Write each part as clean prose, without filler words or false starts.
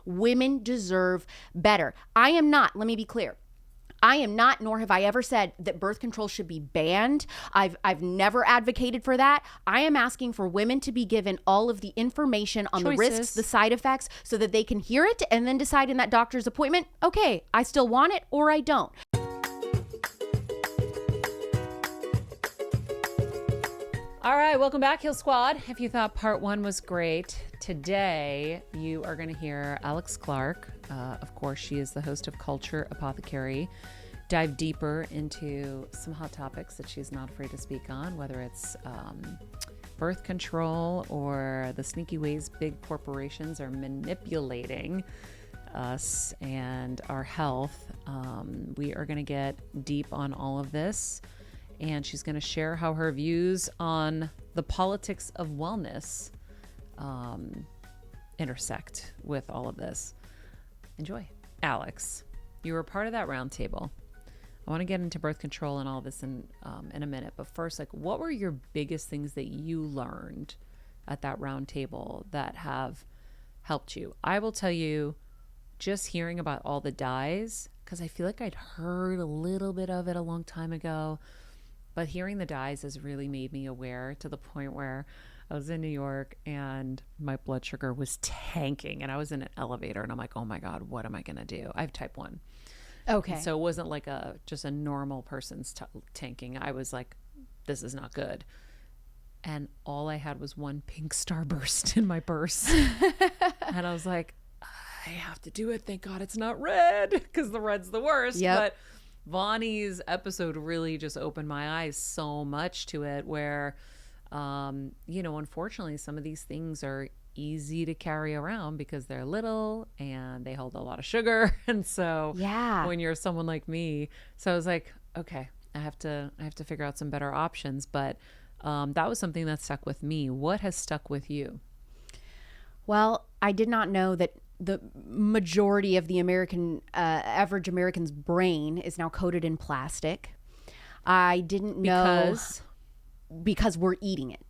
Women deserve better. I am not, let me be clear. I am not, nor have I ever said that birth control should be banned. I've never advocated for that. I am asking for women to be given all of the information on the risks, the side effects, so that they can hear it and then decide in that doctor's appointment, okay, I still want it or I don't. All right, welcome back, Heal Squad. If you thought part one was great, today you are going to hear Alex Clark. Of course, she is the host of Culture Apothecary. Dive deeper into some hot topics that she's not afraid to speak on, whether it's birth control or the sneaky ways big corporations are manipulating us and our health. We are going to get deep on all of this. And she's going to share how her views on the politics of wellness intersect with all of this. Enjoy. Alex, you were part of that roundtable. I want to get into birth control and all this in a minute. But first, what were your biggest things that you learned at that roundtable that have helped you? I will tell you, just hearing about all the dyes, because I feel like I'd heard a little bit of it a long time ago. But hearing the dyes has really made me aware to the point where I was in New York and my blood sugar was tanking and I was in an elevator and I'm like, oh my God, what am I going to do? I have type 1. Okay. And so it wasn't like just a normal person's tanking. I was like, this is not good. And all I had was one pink starburst in my purse. And I was like, I have to do it. Thank God it's not red, because the red's the worst. Yep. But Vonnie's episode really just opened my eyes so much to it where, unfortunately, some of these things are easy to carry around because they're little and they hold a lot of sugar. And so when you're someone like me, so I was like, okay, I have to figure out some better options. But that was something that stuck with me. What has stuck with you? Well, I did not know that the majority of the average American's brain is now coated in plastic. I didn't know because we're eating it.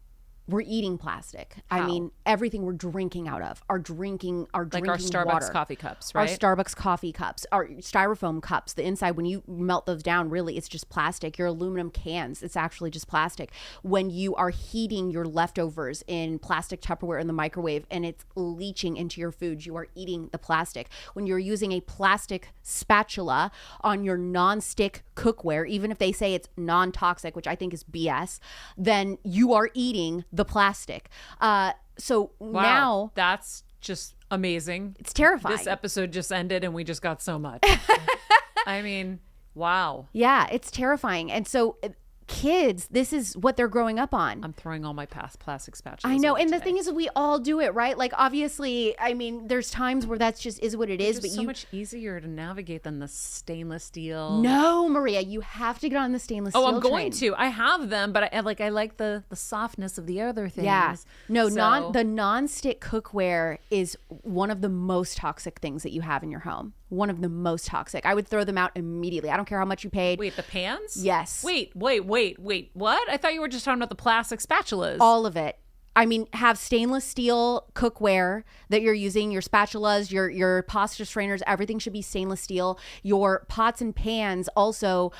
We're eating plastic. How? I mean, everything we're drinking out of, our drinking like our Starbucks water, coffee cups, right? Our Starbucks coffee cups, our styrofoam cups. The inside, when you melt those down, really, it's just plastic. Your aluminum cans, it's actually just plastic. When you are heating your leftovers in plastic Tupperware in the microwave and it's leaching into your food, you are eating the plastic. When you're using a plastic spatula on your non-stick cookware, even if they say it's non-toxic, which I think is BS, then you are eating the plastic. So wow, now that's just amazing. It's terrifying. This episode just ended and we just got so much. I mean, wow. Yeah, it's terrifying. And so kids, this is what they're growing up on. I'm throwing all my plastic spatulas. I know. And today. The thing is, we all do it, right? Like, obviously, I mean, there's times where that's just is what it is. But so much easier to navigate than the stainless steel. No, Maria, you have to get on the stainless steel. Oh, I'm going train. to. I have them, but I like the softness of the other things. Yeah. No, so. the non-stick cookware is one of the most toxic things that you have in your home. One of the most toxic. I would throw them out immediately. I don't care how much you paid. Wait, the pans? Yes. Wait. What? I thought you were just talking about the plastic spatulas. All of it. I mean, have stainless steel cookware that you're using, your spatulas, your pasta strainers, everything should be stainless steel. Your pots and pans also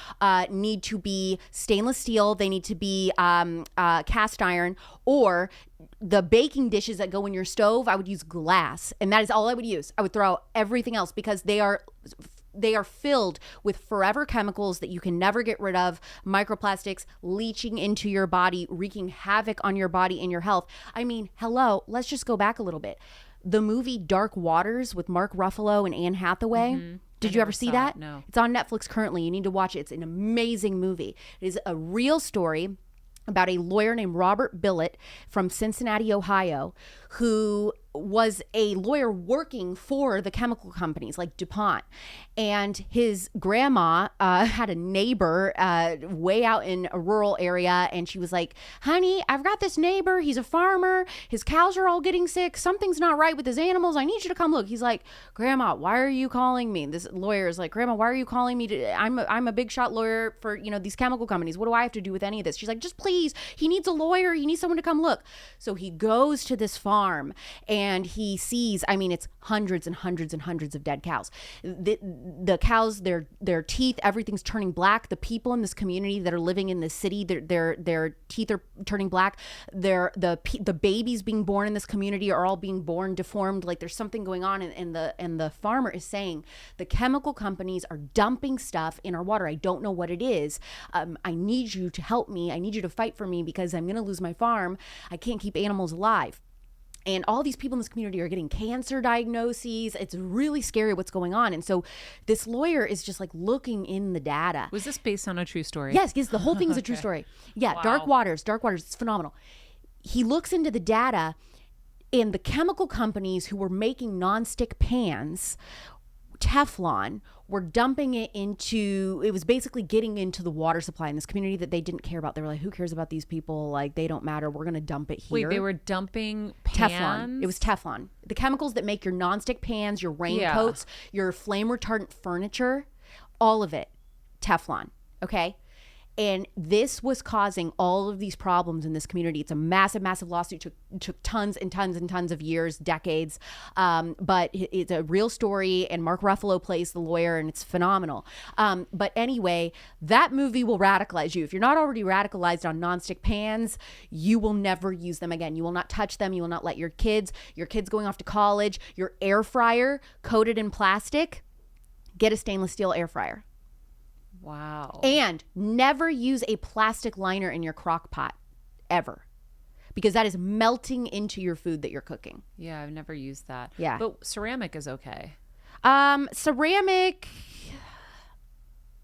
need to be stainless steel. They need to be cast iron, or the baking dishes that go in your stove, I would use glass. And that is all I would use. I would throw out everything else because they are filled with forever chemicals that you can never get rid of, microplastics leaching into your body, wreaking havoc on your body and your health. I mean, hello, let's just go back a little bit. The movie Dark Waters with Mark Ruffalo and Anne Hathaway. Mm-hmm. Did you ever see that? No. It's on Netflix currently. You need to watch it. It's an amazing movie. It is a real story about a lawyer named Robert Billet from Cincinnati, Ohio, who was a lawyer working for the chemical companies like DuPont. And his grandma had a neighbor way out in a rural area. And she was like, honey, I've got this neighbor. He's a farmer. His cows are all getting sick. Something's not right with his animals. I need you to come look. He's like, Grandma, why are you calling me? This lawyer is like, Grandma, why are you calling me? I'm a big shot lawyer for, these chemical companies. What do I have to do with any of this? She's like, just please. He needs a lawyer. He needs someone to come look. So he goes to this farm and and he sees, I mean, it's hundreds and hundreds and hundreds of dead cows. The cows, their teeth, everything's turning black. The people in this community that are living in this city, their teeth are turning black. The babies being born in this community are all being born deformed. Like there's something going on, and the farmer is saying the chemical companies are dumping stuff in our water. I don't know what it is. I need you to help me. I need you to fight for me because I'm going to lose my farm. I can't keep animals alive. And all these people in this community are getting cancer diagnoses. It's really scary what's going on. And so this lawyer is just like looking in the data. Was this based on a true story? Yes, the whole thing is a true story. Yeah, wow. Dark Waters, it's phenomenal. He looks into the data, and the chemical companies who were making nonstick pans, Teflon, were dumping it into, it was basically getting into the water supply in this community that they didn't care about. They were like, who cares about these people? Like, they don't matter. We're going to dump it here. Wait, they were dumping pans? Teflon. It was Teflon. The chemicals that make your nonstick pans, your raincoats, your flame retardant furniture, all of it, Teflon. Okay? And this was causing all of these problems in this community. It's a massive, massive lawsuit. Took tons and tons and tons of years, decades. But it's a real story, and Mark Ruffalo plays the lawyer, and it's phenomenal. But anyway, that movie will radicalize you. If you're not already radicalized on nonstick pans, you will never use them again. You will not touch them. You will not let your kids going off to college, your air fryer coated in plastic, get a stainless steel air fryer. Wow. And never use a plastic liner in your crock pot, ever. Because that is melting into your food that you're cooking. Yeah, I've never used that. Yeah. But ceramic is okay. Ceramic,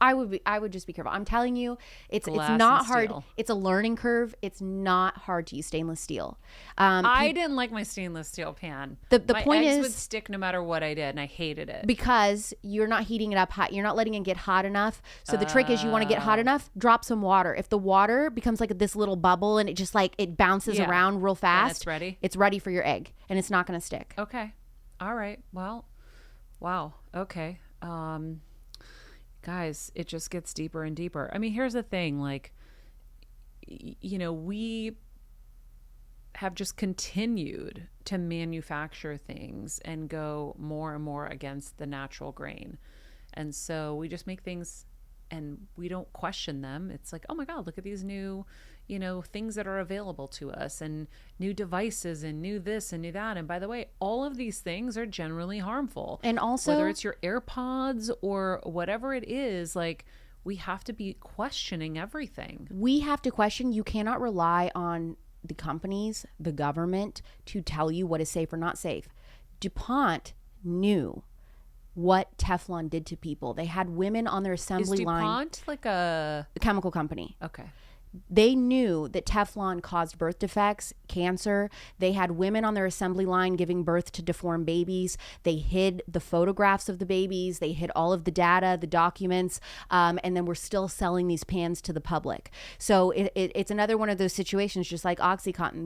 I would just be careful. I'm telling you, it's not hard. It's a learning curve. It's not hard to use stainless steel. I didn't like my stainless steel pan. The my point eggs is, would stick no matter what I did, and I hated it because you're not heating it up hot. You're not letting it get hot enough. So the trick is, you want to get hot enough, drop some water. If the water becomes like this little bubble and it just like it bounces around real fast, it's ready. It's ready for your egg, and it's not going to stick. Okay. All right. Well, wow. Okay. Guys, it just gets deeper and deeper. I mean, here's the thing, like, we have just continued to manufacture things and go more and more against the natural grain. And so we just make things and we don't question them. It's like, oh my God, look at these new, things that are available to us, and new devices and new this and new that. And by the way, all of these things are generally harmful. And also, whether it's your AirPods or whatever it is, like, we have to be questioning everything. We have to question. You cannot rely on the companies, the government, to tell you what is safe or not safe. DuPont knew what Teflon did to people. They had women on their assembly line. Is DuPont like a chemical company? Okay. They knew that Teflon caused birth defects, cancer. They had women on their assembly line giving birth to deformed babies. They hid the photographs of the babies. They hid all of the data, the documents, and then we're still selling these pans to the public. So it's another one of those situations, just like OxyContin.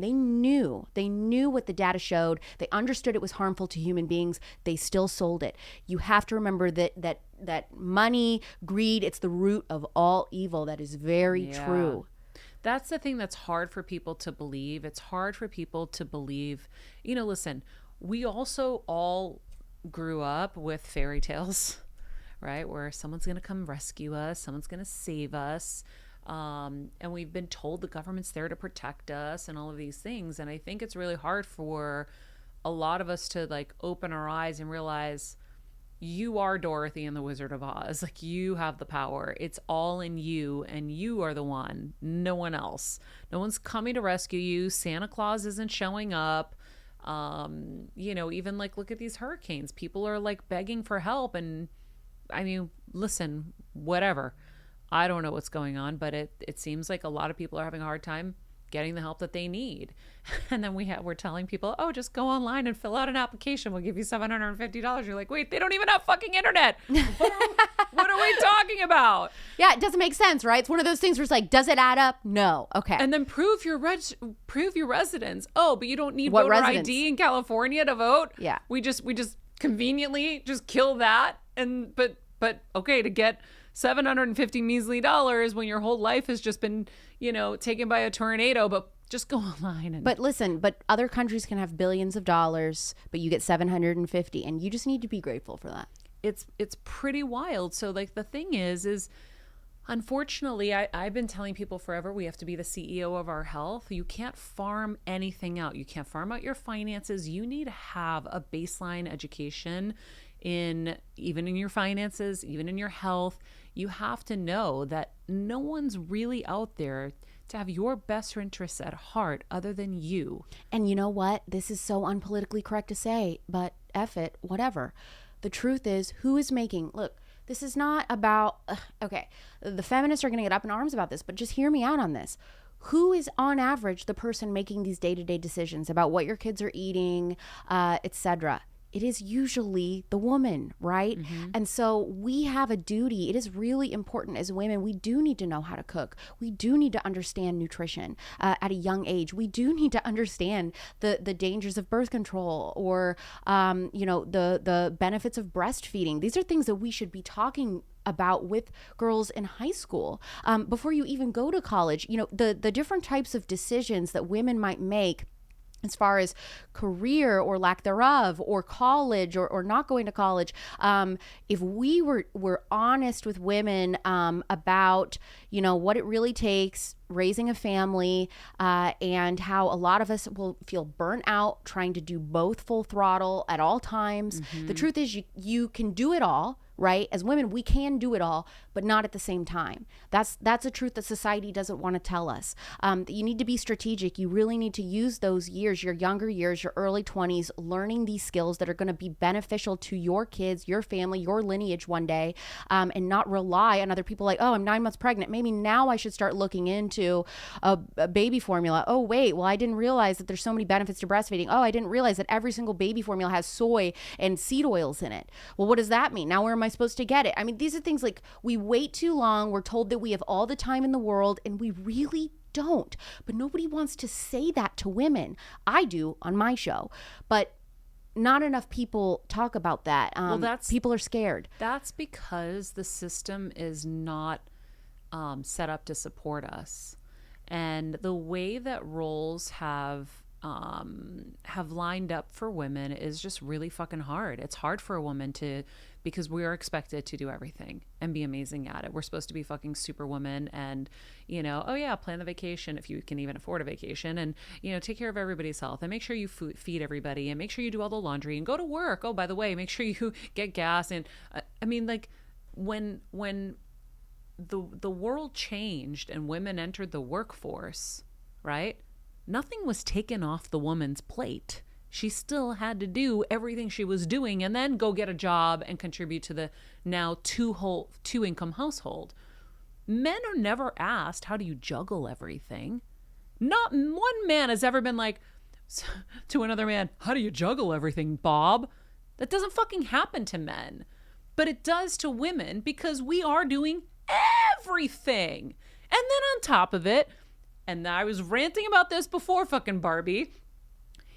They knew what the data showed. They understood it was harmful to human beings. They still sold it. You have to remember that money, greed, it's the root of all evil. That is very true. That's the thing that's hard for people to believe. It's hard for people to believe. Listen, we also all grew up with fairy tales, right? Where someone's going to come rescue us, someone's going to save us. And we've been told the government's there to protect us and all of these things. And I think it's really hard for a lot of us to like open our eyes and realize, you are Dorothy and the Wizard of Oz. Like, you have the power. It's all in you, and you are the one, no one else. No one's coming to rescue you. Santa Claus isn't showing up. Even like, look at these hurricanes. People are like begging for help. And I mean, listen, whatever. I don't know what's going on, but it seems like a lot of people are having a hard time getting the help that they need. And then we're telling people, oh, just go online and fill out an application. We'll give you $750. You're like, wait, they don't even have fucking internet. What are we talking about? Yeah, it doesn't make sense, right? It's one of those things where it's like, does it add up? No. Okay. And then prove your residence. Oh, but you don't need voter ID in California to vote? Yeah. We just conveniently just kill that. And but okay, to get $750 measly when your whole life has just been, taken by a tornado, but Just go online and. But listen, but other countries can have billions of dollars, but you get 750, and you just need to be grateful for that. It's pretty wild. So like the thing is unfortunately, I've been telling people forever, we have to be the CEO of our health. You can't farm anything out. You can't farm out your finances. You need to have a baseline education even in your finances, even in your health. You have to know that no one's really out there to have your best interests at heart other than you. And you know what? This is so unpolitically correct to say, but F it, whatever. The truth is, who is making, look, this is not about, okay, the feminists are going to get up in arms about this, but just hear me out on this. Who is on average the person making these day-to-day decisions about what your kids are eating, etc.? It is usually the woman, right? Mm-hmm. And so we have a duty. It is really important as women. We do need to know how to cook. We do need to understand nutrition at a young age. We do need to understand the dangers of birth control or, the benefits of breastfeeding. These are things that we should be talking about with girls in high school before you even go to college. You know, the different types of decisions that women might make as far as career or lack thereof, or college or not going to college. If we were honest with women about, what it really takes raising a family, and how a lot of us will feel burnt out trying to do both full throttle at all times. Mm-hmm. The truth is you can do it all. Right? As women, we can do it all, but not at the same time. That's a truth that society doesn't want to tell us. That you need to be strategic. You really need to use those years, your younger years, your early 20s, learning these skills that are going to be beneficial to your kids, your family, your lineage one day, and not rely on other people like, oh, I'm 9 months pregnant. Maybe now I should start looking into a baby formula. Oh, wait, well, I didn't realize that there's so many benefits to breastfeeding. Oh, I didn't realize that every single baby formula has soy and seed oils in it. Well, what does that mean? Now, where am I supposed to get it? I mean, these are things like we wait too long. We're told that we have all the time in the world, and we really don't. But nobody wants to say that to women. I do on my show, but not enough people talk about that. People are scared. That's because the system is not set up to support us, and the way that roles have lined up for women is just really fucking hard. It's hard for a woman because we are expected to do everything and be amazing at it. We're supposed to be fucking superwoman and, oh yeah, plan the vacation if you can even afford a vacation, and, take care of everybody's health and make sure you feed everybody and make sure you do all the laundry and go to work. Oh, by the way, make sure you get gas. And when the world changed and women entered the workforce, right? Nothing was taken off the woman's plate. She still had to do everything she was doing and then go get a job and contribute to the now two-income household. Men are never asked, how do you juggle everything? Not one man has ever been like to another man, how do you juggle everything, Bob? That doesn't fucking happen to men. But it does to women because we are doing everything. And then on top of it, and I was ranting about this before fucking Barbie,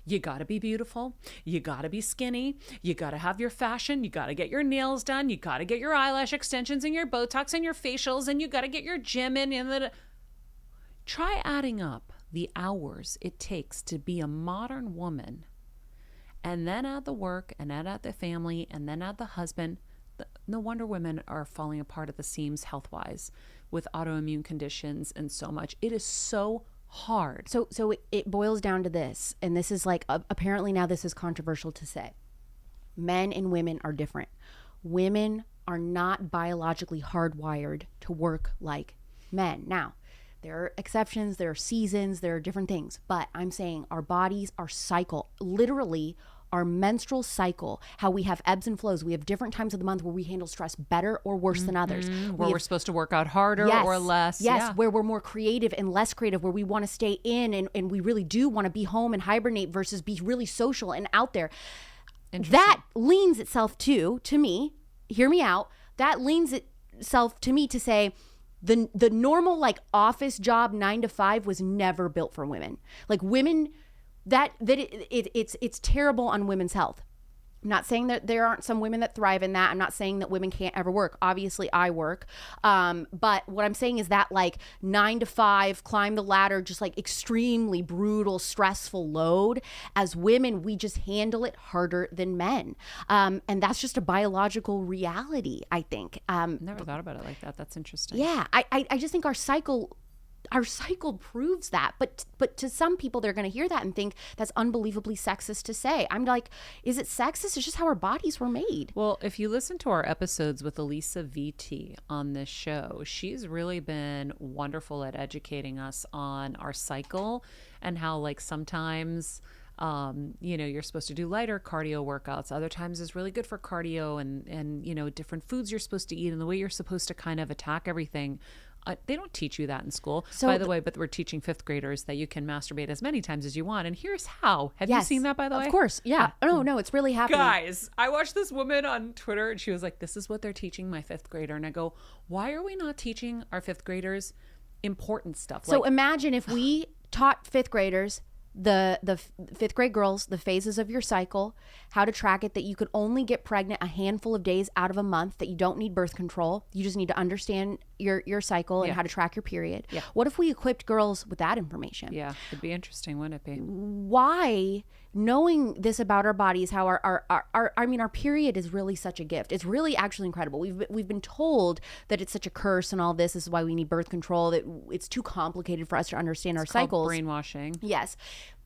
you gotta be beautiful, you gotta be skinny, you gotta have your fashion, you gotta get your nails done, you gotta get your eyelash extensions and your Botox and your facials, and you gotta get your gym in. And try adding up the hours it takes to be a modern woman, and then add the work, and then add the family, and then add the husband. No wonder women are falling apart at the seams health-wise with autoimmune conditions and so much. It is so hard. So it boils down to this, and this is like, apparently now this is controversial to say. Men and women are different. Women are not biologically hardwired to work like men. Now, there are exceptions, there are seasons, there are different things, but I'm saying our bodies, our cycle, literally our menstrual cycle, how we have ebbs and flows. We have different times of the month where we handle stress better or worse than others. Where we're supposed to work out harder or less. Yes, yeah. Where we're more creative and less creative, where we want to stay in and we really do want to be home and hibernate versus be really social and out there. That leans itself to me, hear me out, that leans itself to me to say, the normal like office job 9 to 5 was never built for women. Like women, it's terrible on women's health. I'm not saying that there aren't some women that thrive in that. I'm not saying that women can't ever work. Obviously, I work. But what I'm saying is that like 9 to 5, climb the ladder, just like extremely brutal, stressful load. As women, we just handle it harder than men. And that's just a biological reality, I think. Never thought about it like that. That's interesting. Yeah, I just think our cycle proves that, but to some people, they're going to hear that and think that's unbelievably sexist to say. I'm like, is it sexist? It's just how our bodies were made. Well, if you listen to our episodes with Elisa VT on this show, she's really been wonderful at educating us on our cycle and how like sometimes you're supposed to do lighter cardio workouts. Other times is really good for cardio and different foods you're supposed to eat and the way you're supposed to kind of attack everything. They don't teach you that in school, by the way, but we're teaching 5th graders that you can masturbate as many times as you want. And here's how. Have you seen that, by the way? Of course. Yeah. No, it's really happening. Guys, I watched this woman on Twitter and she was like, this is what they're teaching my 5th grader. And I go, why are we not teaching our 5th graders important stuff? So imagine if we taught 5th graders the 5th grade girls, the phases of your cycle, how to track it, that you could only get pregnant a handful of days out of a month, that you don't need birth control. You just need to understand your cycle and how to track your period. Yeah. What if we equipped girls with that information? Yeah, it'd be interesting, wouldn't it be? Why, knowing this about our bodies, how our period is really such a gift. It's really actually incredible. We've been told that it's such a curse and all this is why we need birth control, that it's too complicated for us to understand our cycles. Brainwashing. Yes.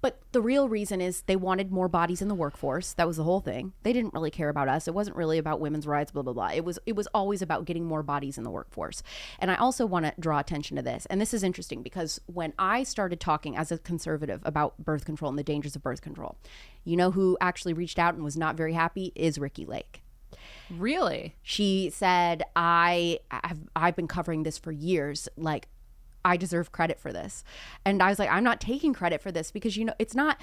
But the real reason is they wanted more bodies in the workforce. That was the whole thing. They didn't really care about us. It wasn't really about women's rights, blah, blah, blah. It was always about getting more bodies in the workforce. And I also want to draw attention to this. And this is interesting because when I started talking as a conservative about birth control and the dangers of birth control, you know who actually reached out and was not very happy is Ricki Lake. Really? She said, I've been covering this for years. Like, I deserve credit for this. And I was like, I'm not taking credit for this because, it's not,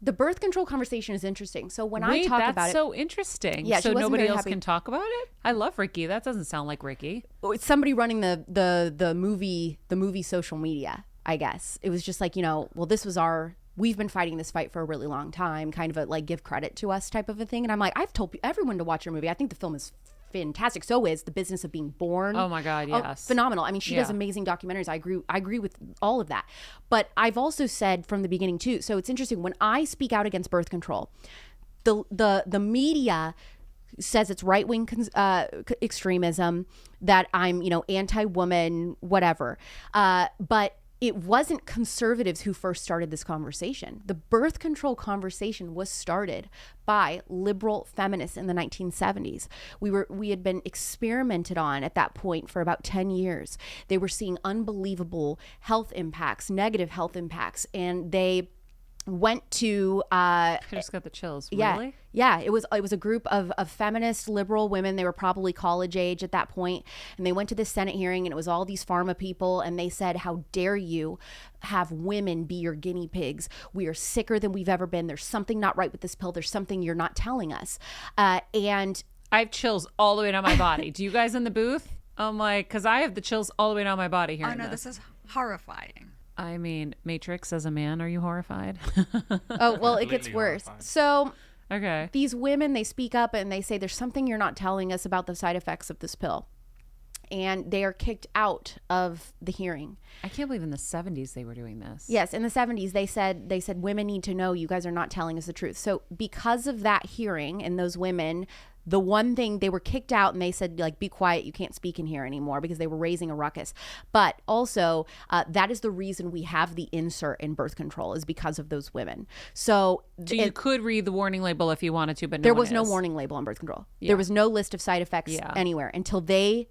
the birth control conversation is interesting. So when I talk about it. That's so interesting. Yeah, so nobody else can talk about it? I love Ricki. That doesn't sound like Ricki. It's somebody running the movie social media, I guess. It was just like, well, we've been fighting this fight for a really long time, kind of a like give credit to us type of a thing. And I'm like, I've told everyone to watch your movie. I think the film is fantastic. So is The Business of Being Born. Oh my God, yes. Phenomenal. I mean, she does amazing documentaries. I agree with all of that. But I've also said from the beginning too, so it's interesting, when I speak out against birth control, the media says it's right-wing extremism, that I'm, anti-woman, whatever. But it wasn't conservatives who first started this conversation. The birth control conversation was started by liberal feminists in the 1970s. We had been experimented on at that point for about 10 years. They were seeing unbelievable health impacts, negative health impacts, and they went to I just got the chills. Really? Yeah. It was a group of feminist liberal women. They were probably college age at that point, and they went to this Senate hearing, and it was all these pharma people, and they said, how dare you have women be your guinea pigs? We are sicker than we've ever been. There's something not right with this pill. There's something you're not telling us. And I have chills all the way down my body. Do you guys in the booth? I'm like, because I have the chills all the way down my body here. Oh no, this is horrifying. I mean, Matrix, as a man, are you horrified? Oh, well, it gets worse. Horrified. So okay, these women, they speak up and they say, there's something you're not telling us about the side effects of this pill. And they are kicked out of the hearing. I can't believe in the 70s they were doing this. Yes, in the 70s, they said women need to know, you guys are not telling us the truth. So because of that hearing and those women, the one thing, they were kicked out and they said, like, be quiet, you can't speak in here anymore, because they were raising a ruckus. But also, that is the reason we have the insert in birth control, is because of those women. So you could read the warning label if you wanted to, but there was no warning label on birth control. Yeah. There was no list of side effects anywhere until they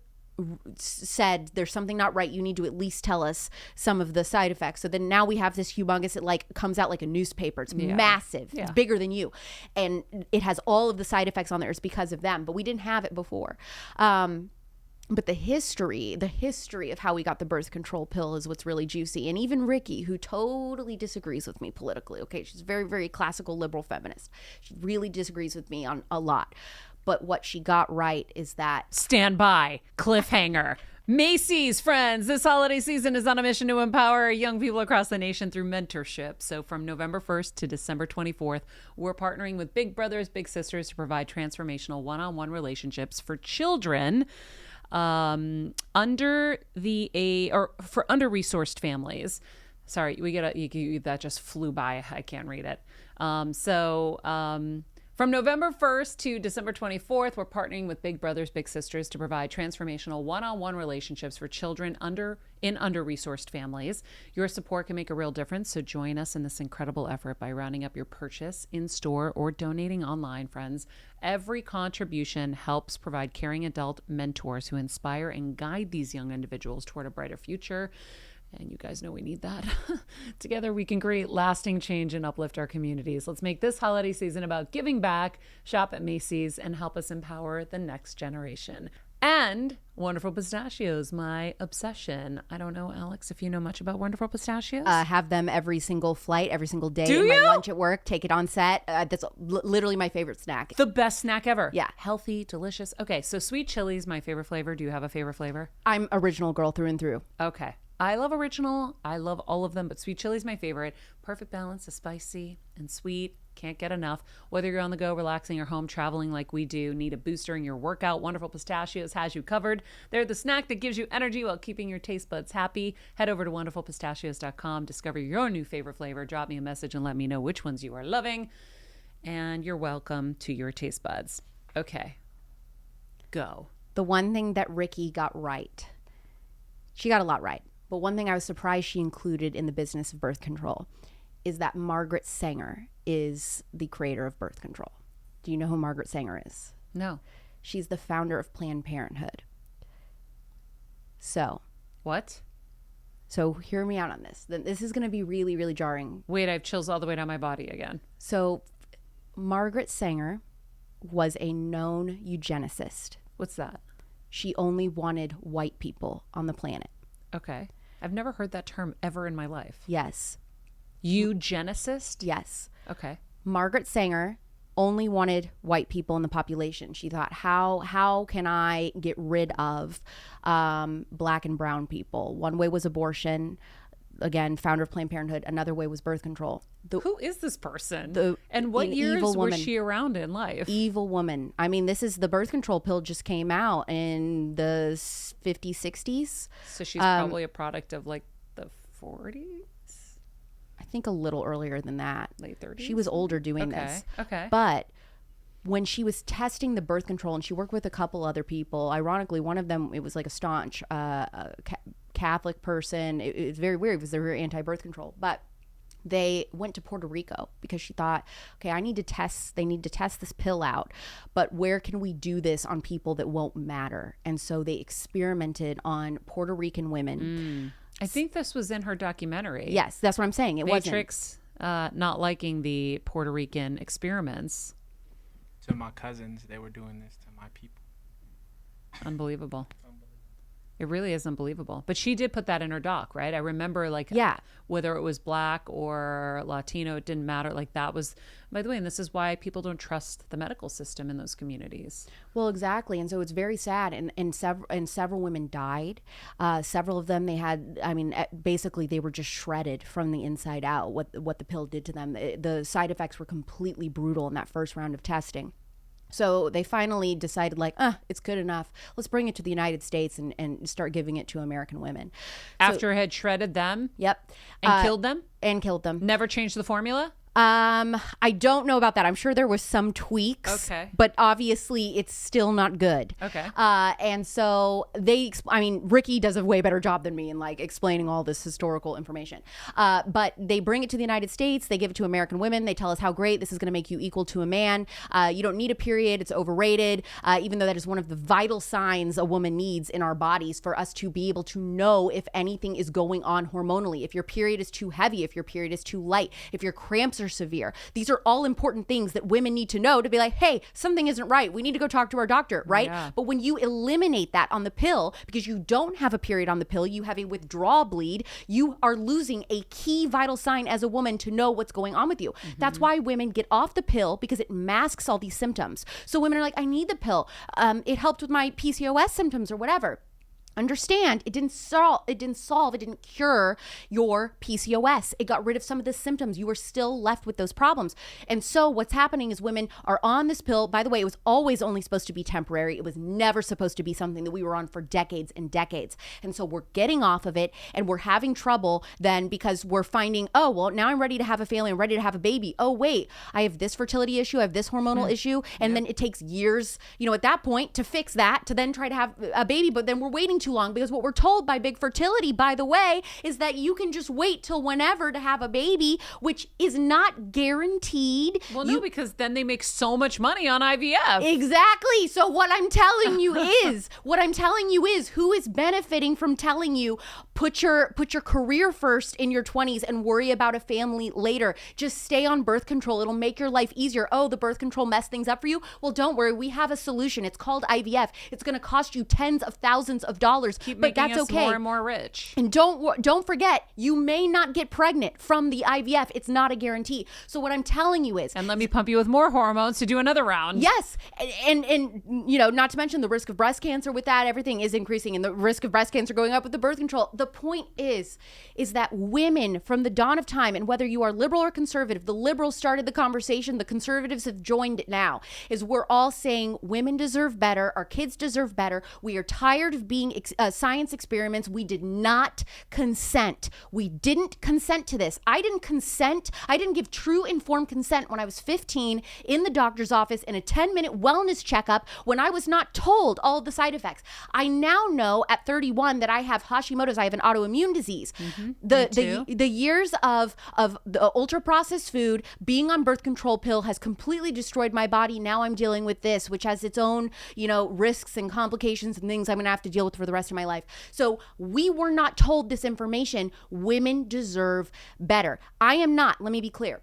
said, there's something not right, you need to at least tell us some of the side effects. So then now we have this humongous, it like comes out like a newspaper, it's massive, it's bigger than you, and it has all of the side effects on there. It's because of them, but we didn't have it before. But the history of how we got the birth control pill is what's really juicy. And even Ricki, who totally disagrees with me politically, okay, she's very, very classical liberal feminist, she really disagrees with me on a lot. But what she got right is that... Stand by. Cliffhanger. Macy's, friends, this holiday season is on a mission to empower young people across the nation through mentorship. So from November 1st to December 24th, we're partnering with Big Brothers, Big Sisters to provide transformational one-on-one relationships for children under-resourced families. Sorry, that just flew by. I can't read it. From November 1st to December 24th, we're partnering with Big Brothers, Big Sisters to provide transformational one-on-one relationships for children in under-resourced families. Your support can make a real difference, so join us in this incredible effort by rounding up your purchase in-store or donating online, friends. Every contribution helps provide caring adult mentors who inspire and guide these young individuals toward a brighter future. And you guys know we need that. Together we can create lasting change and uplift our communities. Let's make this holiday season about giving back, shop at Macy's, and help us empower the next generation. And Wonderful Pistachios, my obsession. I don't know, Alex, if you know much about Wonderful Pistachios. Have them every single flight, every single day. Do in my you? lunch at work, take it on set. That's literally my favorite snack. The best snack ever. Yeah. Healthy, delicious. Okay, so sweet chili is my favorite flavor. Do you have a favorite flavor? I'm original girl through and through. Okay. I love original. I love all of them, but sweet chili is my favorite. Perfect balance of spicy and sweet. Can't get enough. Whether you're on the go, relaxing, or home traveling like we do, need a booster in your workout, Wonderful Pistachios has you covered. They're the snack that gives you energy while keeping your taste buds happy. Head over to wonderfulpistachios.com. Discover your new favorite flavor. Drop me a message and let me know which ones you are loving. And you're welcome to your taste buds. Okay. Go. The one thing that Ricky got right, she got a lot right. But one thing I was surprised she included in the business of birth control is that Margaret Sanger is the creator of birth control. Do you know who Margaret Sanger is? No. She's the founder of Planned Parenthood. What? So hear me out on this. This is going to be really, really jarring. Wait, I have chills all the way down my body again. So Margaret Sanger was a known eugenicist. What's that? She only wanted white people on the planet. Okay. I've never heard that term ever in my life. Yes. Eugenicist? Yes. Okay. Margaret Sanger only wanted white people in the population. She thought, how can I get rid of black and brown people? One way was abortion. Again, founder of Planned Parenthood. Another way was birth control. Who is this person? And what years was she around in life? Evil woman. I mean, the birth control pill just came out in the 50s, 60s. So she's probably a product of like the 40s? I think a little earlier than that. Late 30s? She was older doing this. Okay. But when she was testing the birth control, and she worked with a couple other people, ironically, one of them, it was like a staunch Catholic person. It was very weird because they were anti-birth control. But they went to Puerto Rico because she thought, okay, they need to test this pill out, but where can we do this on people that won't matter? And so they experimented on Puerto Rican women. I think this was in her documentary. Yes, that's what I'm saying. It Matrix, not liking the Puerto Rican experiments. To my cousins, they were doing this to my people. Unbelievable. It really is unbelievable. But she did put that in her doc, right? I remember whether it was black or Latino, it didn't matter. Like that was, by the way, and this is why people don't trust the medical system in those communities. Well, exactly. And so it's very sad. And several women died. Several of them, basically they were just shredded from the inside out, what the pill did to them. The side effects were completely brutal in that first round of testing. So they finally decided, it's good enough. Let's bring it to the United States and start giving it to American women. After it had shredded them? Yep. And killed them? And killed them. Never changed the formula? I don't know about that. I'm sure there was some tweaks. Okay. But obviously it's still not good. Okay. And so Ricky does a way better job than me in explaining all this historical information. But they bring it to the United States. They give it to American women. They tell us how great this is going to make you equal to a man. You don't need a period. It's overrated. Even though that is one of the vital signs a woman needs in our bodies for us to be able to know if anything is going on hormonally. If your period is too heavy, if your period is too light, if your cramps are severe. These are all important things that women need to know to be like, hey, something isn't right. We need to go talk to our doctor, right? Yeah. But when you eliminate that on the pill, because you don't have a period on the pill, you have a withdrawal bleed, you are losing a key vital sign as a woman to know what's going on with you. Mm-hmm. That's why women get off the pill, because it masks all these symptoms. So women are like, I need the pill. It helped with my PCOS symptoms or whatever. Understand, it didn't cure your PCOS. It got rid of some of the symptoms. You were still left with those problems. And so what's happening is women are on this pill. By the way, it was always only supposed to be temporary. It was never supposed to be something that we were on for decades and decades. And so we're getting off of it, and we're having trouble then because we're finding, oh, well, now I'm ready to have a family. I'm ready to have a baby. Oh, wait, I have this fertility issue. I have this hormonal issue. And then it takes years, at that point to fix that, to then try to have a baby. But then we're waiting too long, because what we're told by big fertility, by the way, is that you can just wait till whenever to have a baby, which is not guaranteed. Well, no, because then they make so much money on IVF. Exactly. So what I'm telling you is who is benefiting from telling you put your career first in your 20s and worry about a family later. Just stay on birth control. It'll make your life easier. Oh, the birth control messed things up for you? Well, don't worry. We have a solution. It's called IVF. It's going to cost you tens of thousands of dollars. Keep but making that's us okay. more and more rich. And don't forget, you may not get pregnant from the IVF. It's not a guarantee. So what I'm telling you is, and let me pump you with more hormones to do another round. Yes, and not to mention the risk of breast cancer with that. Everything is increasing, and the risk of breast cancer going up with the birth control. The point is that women from the dawn of time, and whether you are liberal or conservative, the liberals started the conversation. The conservatives have joined it now. Is we're all saying women deserve better. Our kids deserve better. We are tired of being science experiments. We did not consent. We didn't consent to this. I didn't consent. I didn't give true informed consent when I was 15 in the doctor's office in a 10-minute wellness checkup when I was not told all of the side effects. I now know at 31 that I have Hashimoto's. I have an autoimmune disease. The years of the ultra processed food, being on birth control pill has completely destroyed my body. Now I'm dealing with this, which has its own, risks and complications and things I'm going to have to deal with for the rest of my life. So we were not told this information. Women deserve better. I am not, let me be clear.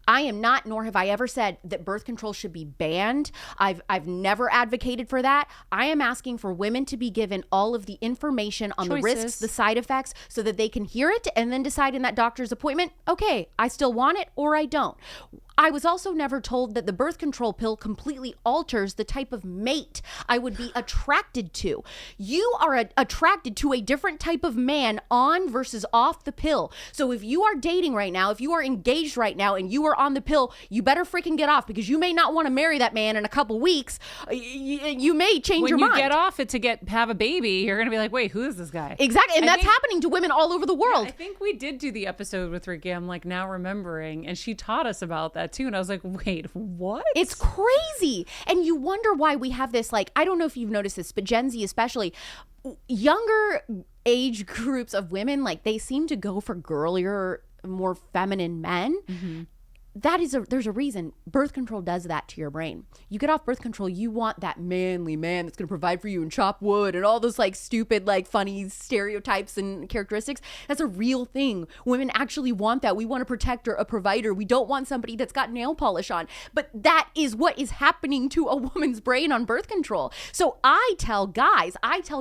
I am not, nor have I ever said that birth control should be banned. I've never advocated for that. I am asking for women to be given all of the information on the risks, the side effects, so that they can hear it and then decide in that doctor's appointment, okay, I still want it or I don't. I was also never told that the birth control pill completely alters the type of mate I would be attracted to. You are attracted to a different type of man on versus off the pill. So if you are dating right now, if you are engaged right now and you are on the pill, you better freaking get off, because you may not want to marry that man in a couple weeks. You may change your mind. When you get off it to have a baby, you're going to be like, wait, who is this guy? Exactly. And that's happening to women all over the world. Yeah, I think we did do the episode with Ricky. I'm like now remembering. And she taught us about that too. And I was like, wait, what? It's crazy. And you wonder why we have this, I don't know if you've noticed this, but Gen Z especially, younger age groups of women, they seem to go for girlier, more feminine men. Mm-hmm. There's a reason. Birth control does that to your brain. You get off birth control, you want that manly man that's going to provide for you and chop wood and all those stupid, funny stereotypes and characteristics. That's a real thing. Women actually want that. We want to protect a provider. We don't want somebody that's got nail polish on. But that is what is happening to a woman's brain on birth control. So I tell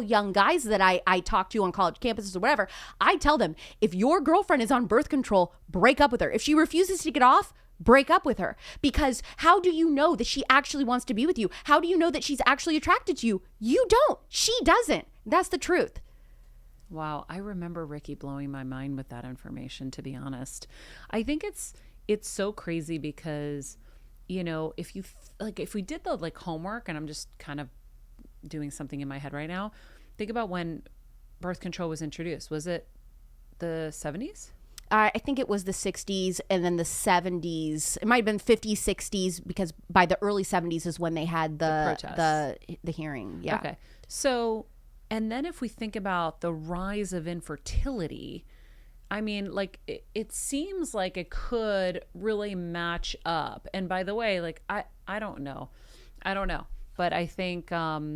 young guys that I talk to on college campuses or whatever, I tell them, if your girlfriend is on birth control, break up with her. If she refuses to get off, break up with her. Because how do you know that she actually wants to be with you? How do you know that she's actually attracted to you? You don't. She doesn't. That's the truth. Wow. I remember Ricky blowing my mind with that information, to be honest. I think it's so crazy because, if we did the homework, and I'm just kind of doing something in my head right now, think about when birth control was introduced. Was it the 70s? I think it was the 60s and then the 70s. It might have been 50s, 60s, because by the early 70s is when they had the hearing. Yeah. Okay. So, and then if we think about the rise of infertility, I mean, it seems like it could really match up. And by the way, I don't know. But I think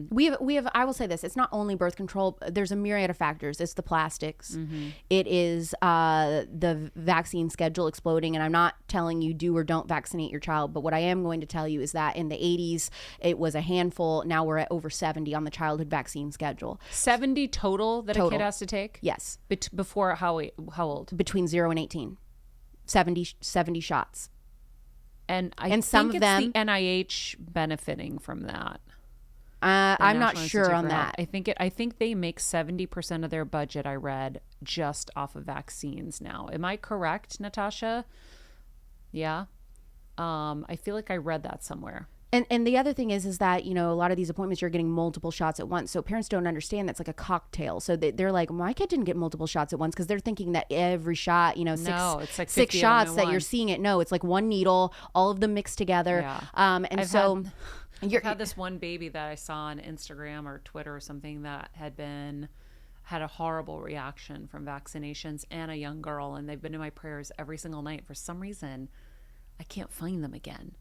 we have. I will say this: it's not only birth control. There's a myriad of factors. It's the plastics. Mm-hmm. It is the vaccine schedule exploding. And I'm not telling you do or don't vaccinate your child. But what I am going to tell you is that in the 80s, it was a handful. Now we're at over 70 on the childhood vaccine schedule. 70 total that a kid has to take? Yes. Before how old? Between 0 and 18. 70 shots. And I think some of them, the NIH benefiting from that. the I'm not National sure Institute on for Health. that. I think they make 70% of their budget, I read, just off of vaccines now. Am I correct, Natasha? Yeah. I feel like I read that somewhere. And the other thing is that, you know, a lot of these appointments, you're getting multiple shots at once. So parents don't understand that's like a cocktail. So they're like, my kid didn't get multiple shots at once, because they're thinking that every shot, you know, it's like 6 50 shots of them that at you're once. seeing it. No, it's like one needle, all of them mixed together. Yeah. And so I've had this one baby that I saw on Instagram or Twitter or something that had a horrible reaction from vaccinations, and a young girl, and they've been in my prayers every single night. For some reason, I can't find them again.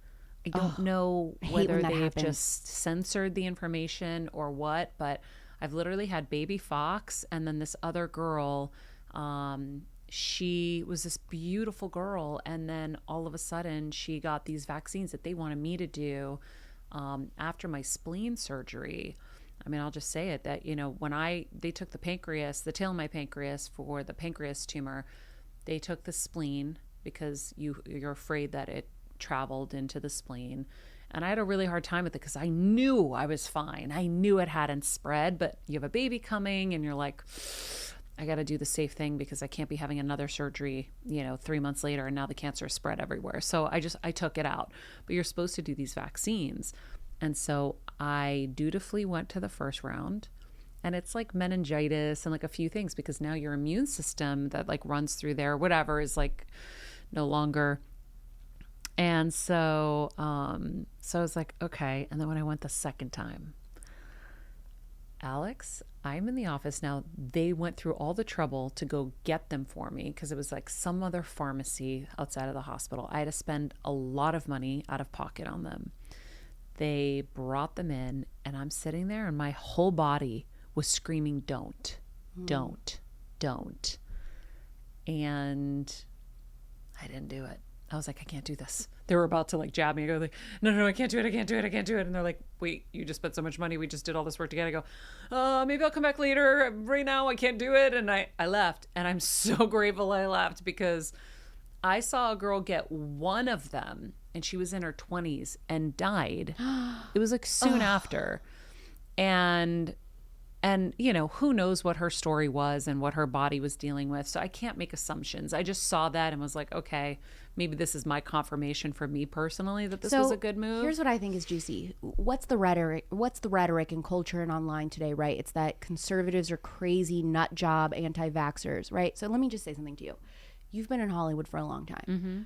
I don't know whether they've happens. just censored the information or what, but I've literally had baby Fox, and then this other girl, she was this beautiful girl, and then all of a sudden she got these vaccines that they wanted me to do after my spleen surgery. I mean, I'll just say it, that, you know, when they took the tail of my pancreas for the pancreas tumor, they took the spleen because you're afraid that it traveled into the spleen. And I had a really hard time with it because I knew I was fine. I knew it hadn't spread, but you have a baby coming and you're like, I got to do the safe thing because I can't be having another surgery, you know, 3 months later, and now the cancer is spread everywhere. So I took it out. But you're supposed to do these vaccines. And so I dutifully went to the first round, and it's like meningitis and like a few things, because now your immune system that like runs through there, whatever, is like no longer. And so I was like, okay. And then when I went the second time, Alex, I'm in the office now. They went through all the trouble to go get them for me, because it was like some other pharmacy outside of the hospital. I had to spend a lot of money out of pocket on them. They brought them in, and I'm sitting there, and my whole body was screaming, don't. And I didn't do it. I was like, I can't do this. They were about to like jab me. I go like, no, I can't do it. And they're like, wait, you just spent so much money. We just did all this work together. I go, maybe I'll come back later. Right now, I can't do it. And I left. And I'm so grateful I left, because I saw a girl get one of them, and she was in her 20s and died. It was like soon after. And you know, who knows what her story was and what her body was dealing with. So I can't make assumptions. I just saw that and was like, okay, maybe this is my confirmation for me personally that this was a good move. Here's what I think is juicy. What's the rhetoric in culture and online today, right? It's that conservatives are crazy, nut job, anti-vaxxers, right? So let me just say something to you. You've been in Hollywood for a long time. Mm-hmm.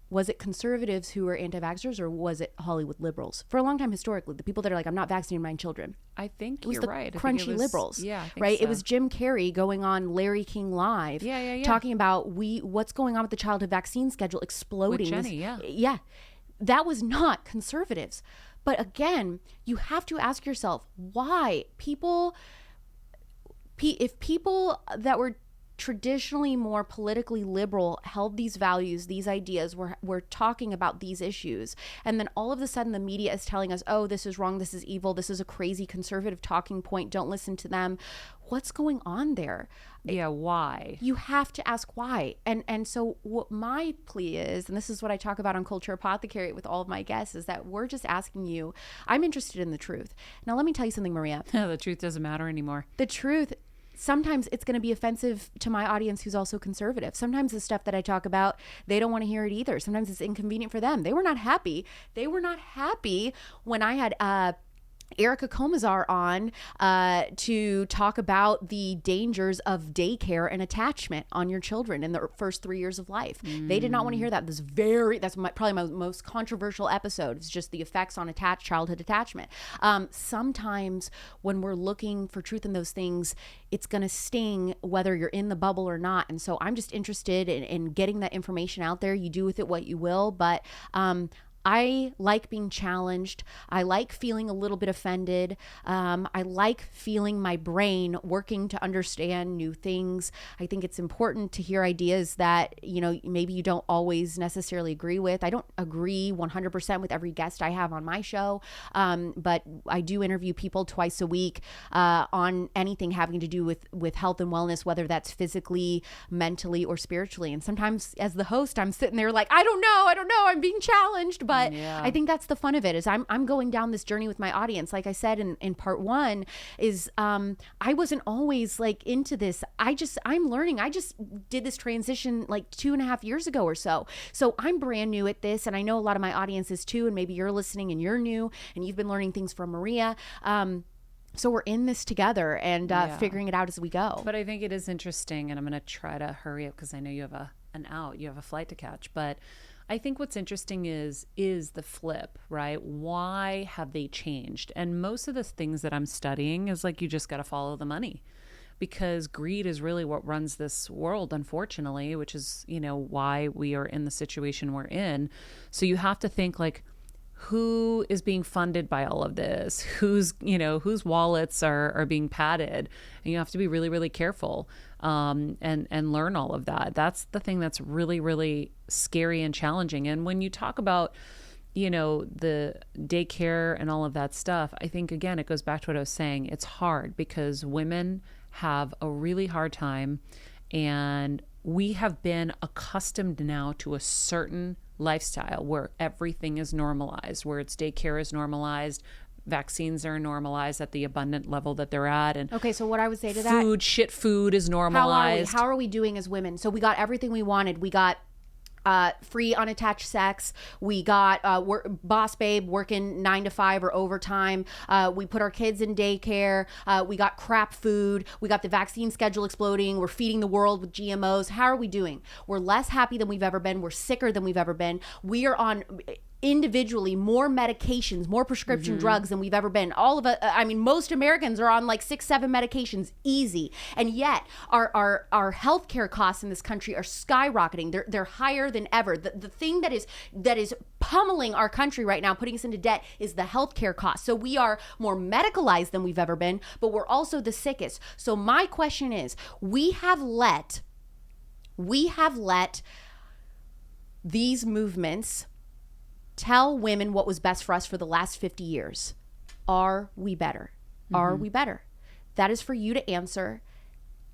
Was it conservatives who were anti-vaxxers, or was it Hollywood liberals? For a long time, historically, the people that are like, I'm not vaccinating my children. I think it was you're the right. crunchy liberals. Yeah, I think right. so. It was Jim Carrey going on Larry King Live, talking about what's going on with the childhood vaccine schedule exploding. With Jenny, yeah. That was not conservatives. But again, you have to ask yourself why if people that were traditionally more politically liberal held these values, these ideas, we're talking about these issues, and then all of a sudden the media is telling us, oh, this is wrong, this is evil, this is a crazy conservative talking point, don't listen to them. What's going on there? Yeah, why? You have to ask why. And so what my plea is, and this is what I talk about on Culture Apothecary with all of my guests, is that we're just asking you, I'm interested in the truth. Now let me tell you something, Maria. The truth doesn't matter anymore. The truth, sometimes it's going to be offensive to my audience who's also conservative. Sometimes the stuff that I talk about, they don't want to hear it either. Sometimes it's inconvenient for them. They were not happy. When I had Erica Comazar on to talk about the dangers of daycare and attachment on your children in the first 3 years of life. They did not want to hear that. That's probably my most controversial episode. It's just the effects on childhood attachment. Sometimes when we're looking for truth in those things, it's going to sting whether you're in the bubble or not. And so I'm just interested in getting that information out there. You do with it what you will, but I like being challenged. I like feeling a little bit offended. I like feeling my brain working to understand new things. I think it's important to hear ideas that, you know, maybe you don't always necessarily agree with. I don't agree 100% with every guest I have on my show, but I do interview people twice a week on anything having to do with health and wellness, whether that's physically, mentally, or spiritually. And sometimes as the host, I'm sitting there like, I don't know, I'm being challenged. But Yeah. I think that's the fun of it, is I'm going down this journey with my audience. Like I said in part one, is I wasn't always like into this. I'm learning. I just did this transition like 2.5 years ago or so. So I'm brand new at this, and I know a lot of my audience is too, and maybe you're listening and you're new and you've been learning things from Maria. So we're in this together and figuring it out as we go. But I think it is interesting, and I'm going to try to hurry up because I know you have you have a flight to catch. But I think what's interesting is the flip, right? Why have they changed? And most of the things that I'm studying is like, you just got to follow the money, because greed is really what runs this world, unfortunately, which is, why we are in the situation we're in. So you have to think like, who is being funded by all of this? Whose wallets are being padded? And you have to be really, really careful and learn all of that. That's the thing that's really, really scary and challenging. And when you talk about, the daycare and all of that stuff, I think, again, it goes back to what I was saying. It's hard because women have a really hard time, and we have been accustomed now to a certain lifestyle where everything is normalized, where it's daycare is normalized, vaccines are normalized at the abundant level that they're at, and okay, so what I would say to that, shit food is normalized. How are we doing as women? So we got everything we wanted. We got free unattached sex. We got boss babe working 9 to 5 or overtime. We put our kids in daycare. We got crap food. We got the vaccine schedule exploding. We're feeding the world with GMOs. How are we doing? We're less happy than we've ever been. We're sicker than we've ever been. We are on individually more medications, more prescription drugs than we've ever been. All of us, most Americans are on like 6-7 medications easy. And yet our healthcare costs in this country are skyrocketing. They're higher than ever. The thing that is pummeling our country right now, putting us into debt, is the healthcare costs. So we are more medicalized than we've ever been, but we're also the sickest. So my question is, we have let these movements tell women what was best for us for the last 50 years. Are we better? Are we better? That is for you to answer,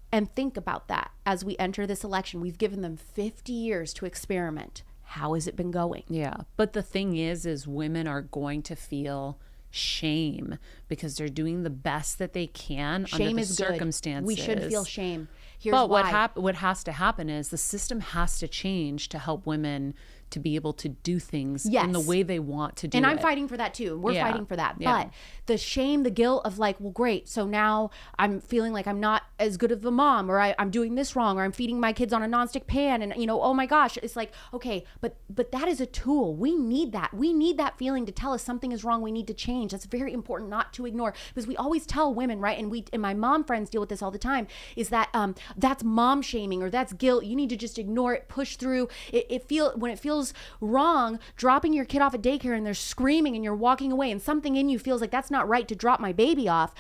and think about that as we enter this election. We've given them 50 years to experiment. How has it been going? Yeah. But the thing is women are going to feel shame because they're doing the best that they can Shame under the is circumstances. good. We should feel shame. Here's but why. what has to happen is the system has to change to help women to be able to do things in the way they want to do it. And I'm fighting for that too. We're fighting for that. Yeah. But the shame, the guilt of like, well, great. So now I'm feeling like I'm not as good of a mom, or I'm doing this wrong, or I'm feeding my kids on a nonstick pan. And, oh my gosh, it's like, okay, but that is a tool. We need that. We need that feeling to tell us something is wrong. We need to change. That's very important not to ignore, because we always tell women, right? And my mom friends deal with this all the time, is that that's mom shaming, or that's guilt. You need to just ignore it, push through. When it feels wrong, dropping your kid off at daycare and they're screaming and you're walking away and something in you feels like that's not right to drop my baby off,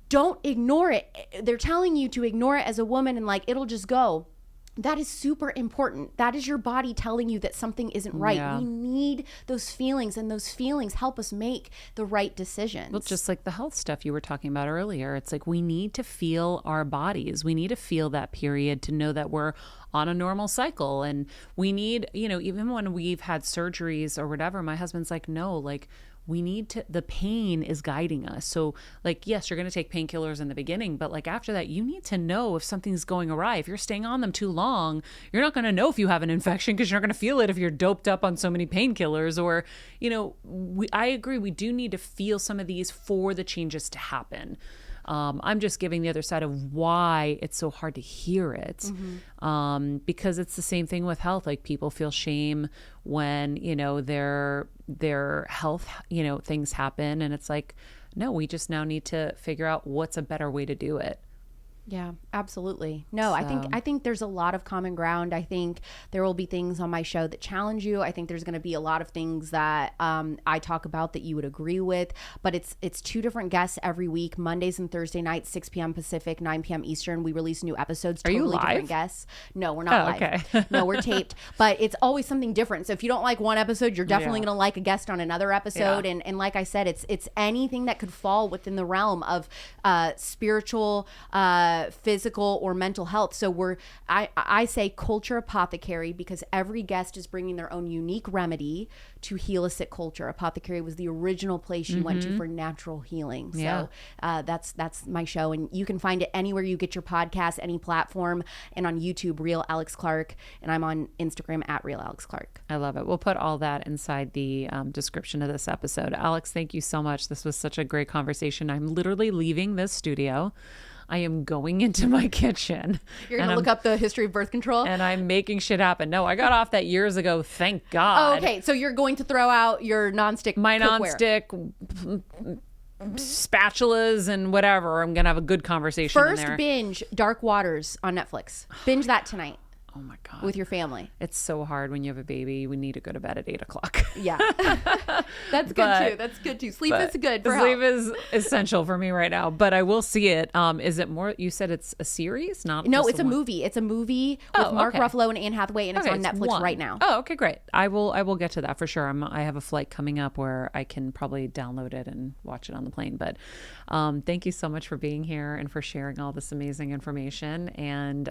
don't ignore it. They're telling you to ignore it as a woman and like it'll just go. That is super important. That is your body telling you that something isn't right. Yeah. We need those feelings, and those feelings help us make the right decisions. Well, just like the health stuff you were talking about earlier, it's like we need to feel our bodies. We need to feel that period to know that we're on a normal cycle. And we need, even when we've had surgeries or whatever, my husband's like, no, like, we need to, the pain is guiding us. So like, yes, you're going to take painkillers in the beginning, but like after that, you need to know if something's going awry. If you're staying on them too long, you're not going to know if you have an infection because you're not going to feel it if you're doped up on so many painkillers. Or, I agree. We do need to feel some of these for the changes to happen. I'm just giving the other side of why it's so hard to hear it. Because it's the same thing with health. Like people feel shame when, their health, things happen. And it's like, no, we just now need to figure out what's a better way to do it. Yeah, absolutely. No, I think there's a lot of common ground. I think there will be things on my show that challenge you. I think there's going to be a lot of things that I talk about that you would agree with. But it's 2 different guests every week, Mondays and Thursday nights, 6 p.m. Pacific, 9 p.m. Eastern. We release new episodes. Are you totally live? Different guests. No, we're not live. Okay. No, we're taped. But it's always something different. So if you don't like one episode, you're definitely going to like a guest on another episode. Yeah. And like I said, it's anything that could fall within the realm of spiritual physical or mental health. So I say Culture Apothecary because every guest is bringing their own unique remedy to heal a sick culture. Apothecary was the original place you went to for natural healing. So that's my show, and you can find it anywhere you get your podcast, any platform, and on YouTube, Real Alex Clark, and I'm on Instagram at Real Alex Clark. I love it. We'll put all that inside the description of this episode. Alex, thank you so much. This was such a great conversation. I'm literally leaving this studio. I am going into my kitchen. You're going to look up the history of birth control? And I'm making shit happen. No, I got off that years ago. Thank God. Oh, okay. So you're going to throw out your nonstick My cookware. nonstick spatulas and whatever. I'm going to have a good conversation First in there. binge Dark Waters on Netflix. Binge that tonight. Oh my God. With your family. It's so hard when you have a baby. We need to go to bed at 8:00. Yeah. That's good too. That's good too. Sleep is good for sleep health. is essential for me right now, but I will see it. Is it more, you said it's a series? No, It's a movie. It's a movie with Mark Ruffalo and Anne Hathaway, and it's on Netflix right now. Oh, okay, great. I will get to that for sure. I have a flight coming up where I can probably download it and watch it on the plane. But thank you so much for being here and for sharing all this amazing information. And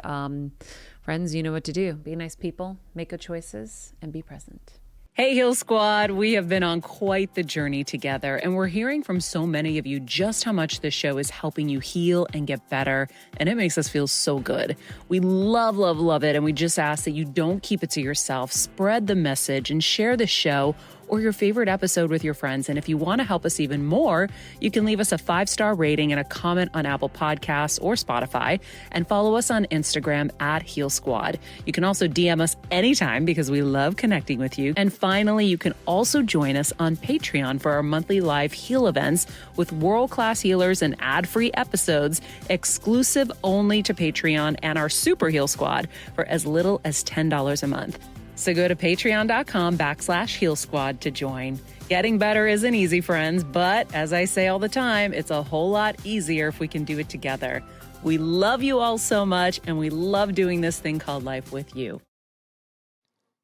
friends, you know what to do. Be nice people, make good choices, and be present. Hey, Heal Squad. We have been on quite the journey together, and we're hearing from so many of you just how much this show is helping you heal and get better, and it makes us feel so good. We love, love, love it, and we just ask that you don't keep it to yourself. Spread the message and share the show or your favorite episode with your friends. And if you want to help us even more, you can leave us a 5-star rating and a comment on Apple Podcasts or Spotify, and follow us on Instagram at Heal Squad. You can also DM us anytime because we love connecting with you. And finally, you can also join us on Patreon for our monthly live heal events with world-class healers and ad-free episodes exclusive only to Patreon and our Super Heal Squad for as little as $10 a month. So go to patreon.com/Heal Squad to join. Getting better isn't easy, friends, but as I say all the time, it's a whole lot easier if we can do it together. We love you all so much, and we love doing this thing called life with you.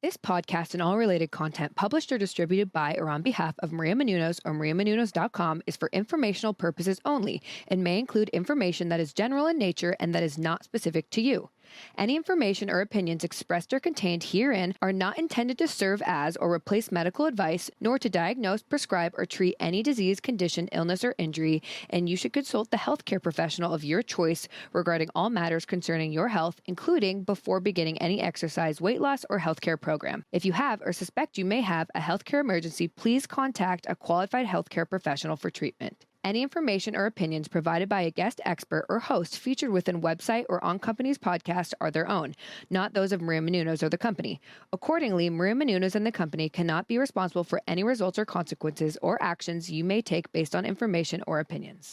This podcast and all related content published or distributed by or on behalf of Maria Menounos or mariamenounos.com is for informational purposes only and may include information that is general in nature and that is not specific to you. Any information or opinions expressed or contained herein are not intended to serve as or replace medical advice, nor to diagnose, prescribe, or treat any disease, condition, illness, or injury, and you should consult the healthcare professional of your choice regarding all matters concerning your health, including before beginning any exercise, weight loss, or healthcare program. If you have or suspect you may have a healthcare emergency, please contact a qualified healthcare professional for treatment. Any information or opinions provided by a guest expert or host featured within website or on company's podcast are their own, not those of Maria Menounos or the company. Accordingly, Maria Menounos and the company cannot be responsible for any results or consequences or actions you may take based on information or opinions.